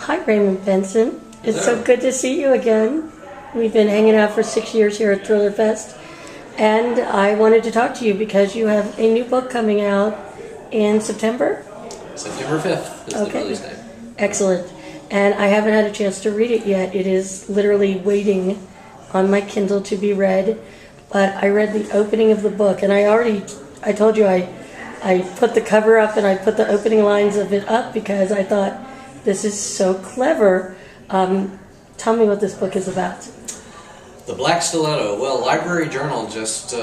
Hi, Raymond Benson. It's Hello. so good to see you again. We've been hanging out for 6 years here at Thrillerfest, and I wanted to talk to you because you have a new book coming out in September. September 5th is the release date. Excellent. And I haven't had a chance to read it yet. It is literally waiting on my Kindle to be read. But I read the opening of the book, and I told you I put the cover up and I put the opening lines of it up because I thought, this is so clever. Tell me what this book is about. The Black Stiletto. Well, Library Journal just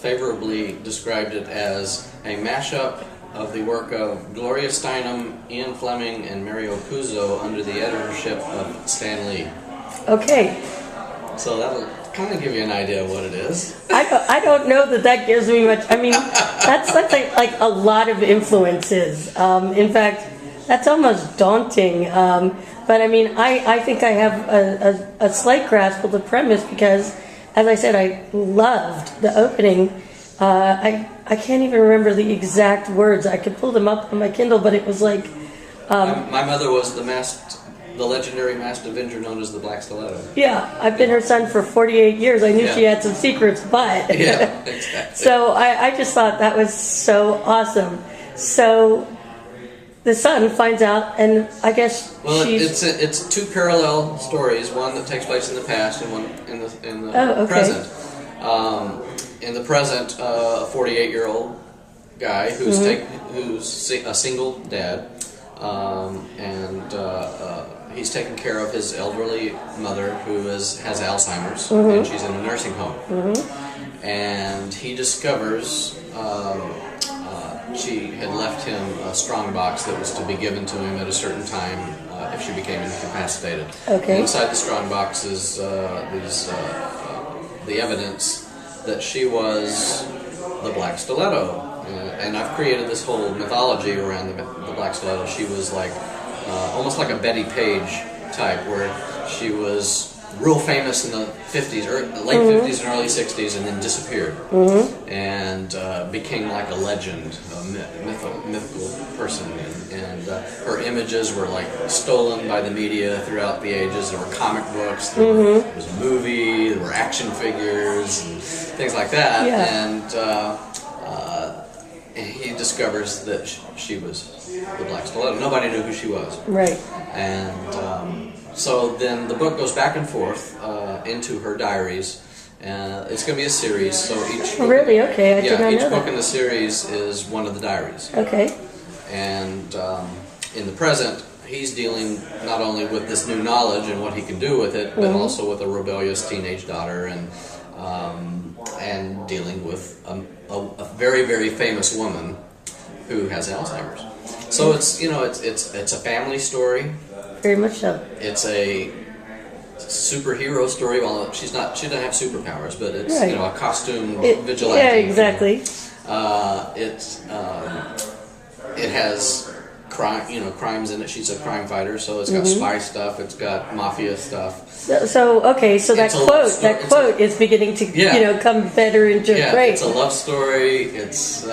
favorably described it as a mashup of the work of Gloria Steinem, Ian Fleming, and Mario Puzo under the editorship of Stan Lee. Okay. So that'll kind of give you an idea of what it is. I don't know that gives me much. I mean, that's like a lot of influences. In fact, that's almost daunting. But I mean, I think I have a slight grasp of the premise because, as I said, I loved the opening. I can't even remember the exact words. I could pull them up on my Kindle, but it was like... my mother was the legendary masked avenger known as the Black Stiletto. Yeah, I've been her son for 48 years. I knew she had some secrets, but... Yeah, exactly. So I just thought that was so awesome. So the son finds out, and I guess it's two parallel stories. One that takes place in the past, and one in the present. In the present, a 48-year-old guy who's a single dad, and he's taking care of his elderly mother who has Alzheimer's, and she's in a nursing home. And he discovers she had left him a strong box that was to be given to him at a certain time if she became incapacitated. Okay. Inside the strong box is the evidence that she was the Black Stiletto. And I've created this whole mythology around the Black Stiletto. She was like almost like a Betty Page type, where she was real famous in the 50s, or late 50s and early 60s, and then disappeared and became like a legend, a mythical person. And her images were like stolen by the media throughout the ages. There were comic books, there was a movie, there were action figures, and things like that. Yeah. And he discovers that she was the Black Stiletto. Nobody knew who she was. Right. And so then the book goes back and forth into her diaries. It's going to be a series, so each book, really? Okay, I did not know each that. book in the series is one of the diaries. Okay. And in the present, he's dealing not only with this new knowledge and what he can do with it, but also with a rebellious teenage daughter, and dealing with a very, very famous woman who has Alzheimer's. So it's a family story. Very much so. It's a superhero story. Well, she doesn't have superpowers, but it's a costume vigilante. Yeah, exactly. It has crimes in it. She's a crime fighter, so it's got spy stuff. It's got mafia stuff. So that quote is beginning to come better into frame. It's a love story. It's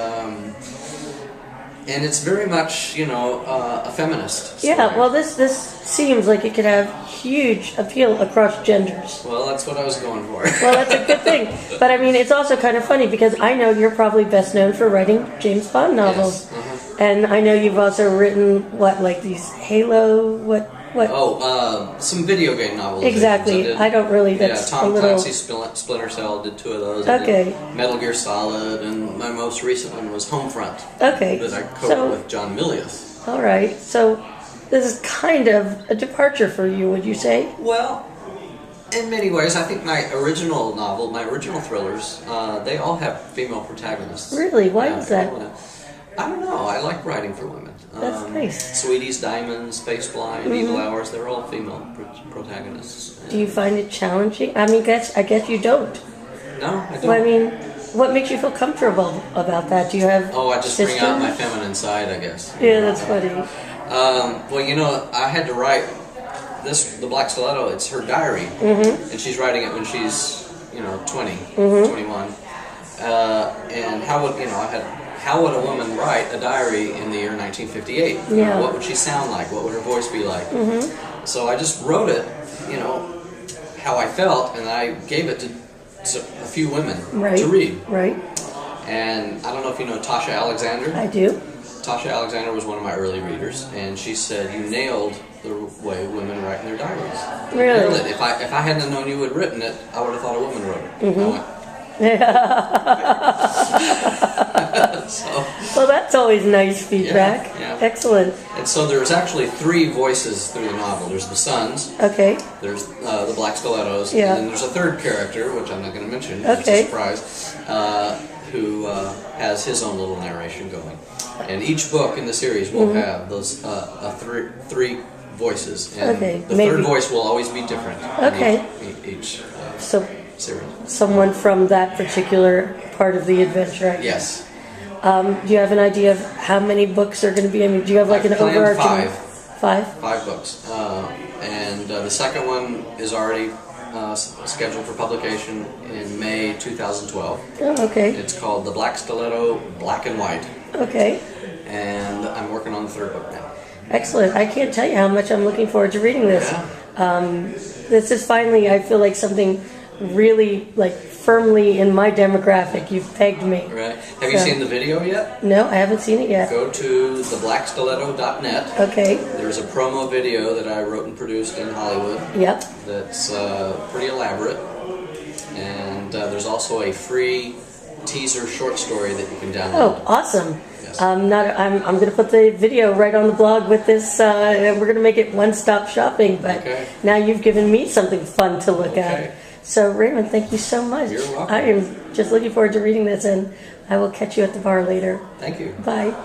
and it's very much a feminist story. Yeah, well, this seems like it could have huge appeal across genders. Well, that's what I was going for. Well, that's a good thing. But I mean, it's also kind of funny because I know you're probably best known for writing James Bond novels. Yes. And I know you've also written, like these Halo, what? Some video game novels. Exactly. I don't really, that's Tom Clancy's Splinter Cell did 2 of those. Okay. I did Metal Gear Solid, and my most recent one was Homefront. Okay. That I co-wrote with John Milius. All right. So this is kind of a departure for you, would you say? Well, in many ways, I think my original thrillers, they all have female protagonists. Really? Why is that? I don't know. I like writing for women. That's nice. Sweeties, Diamonds, Space Blind, Evil Hours, they're all female protagonists. Do you find it challenging? I mean, I guess you don't. No, I don't. Well, I mean, what makes you feel comfortable about that? Do you have I just sisters? bring out my feminine side, I guess. Yeah, that's funny. Well, I had to write the Black Stiletto. It's her diary, and she's writing it when she's 20, 21. And how would I had how would a woman write a diary in the year 1958? Yeah. What would she sound like? What would her voice be like? Mm-hmm. So I just wrote it, how I felt, and I gave it to a few women to read. Right. And I don't know if you know Tasha Alexander. I do. Tasha Alexander was one of my early readers, and she said, "You nailed the way women write in their diaries." Really? Nailed it. If I hadn't known you had written it, I would have thought a woman wrote it. Mm-hmm. I went, Well, that's always nice feedback. Yeah. Excellent. And so there's actually 3 voices through the novel. There's the sons, Okay. there's the Black Stilettos, Yeah. and then there's a third character, which I'm not going to mention, Okay. it's a surprise, who has his own little narration going. And each book in the series will have those three voices, and Okay, the maybe. third voice will always be different. Okay. In each So series. someone from that particular part of the adventure, I guess. Yes. Do you have an idea of how many books are going to be? I mean, do you have like I've an planned overarching... 5. 5? 5 books. And the second one is already scheduled for publication in May 2012. Oh, okay. It's called The Black Stiletto, Black and White. Okay. And I'm working on the 3rd book now. Excellent. I can't tell you how much I'm looking forward to reading this. Yeah. This is finally, I feel like, something really, like, firmly in my demographic. You've pegged me. Right. Have you seen the video yet? No, I haven't seen it yet. Go to theblackstiletto.net. Okay. There's a promo video that I wrote and produced in Hollywood. Yep. That's pretty elaborate. And there's also a free teaser short story that you can download. Oh, awesome. Yes. I'm going to put the video right on the blog with this. We're going to make it one-stop shopping. But Okay. now you've given me something fun to look Okay. at. So, Raymond, thank you so much. You're welcome. I am just looking forward to reading this, and I will catch you at the bar later. Thank you. Bye.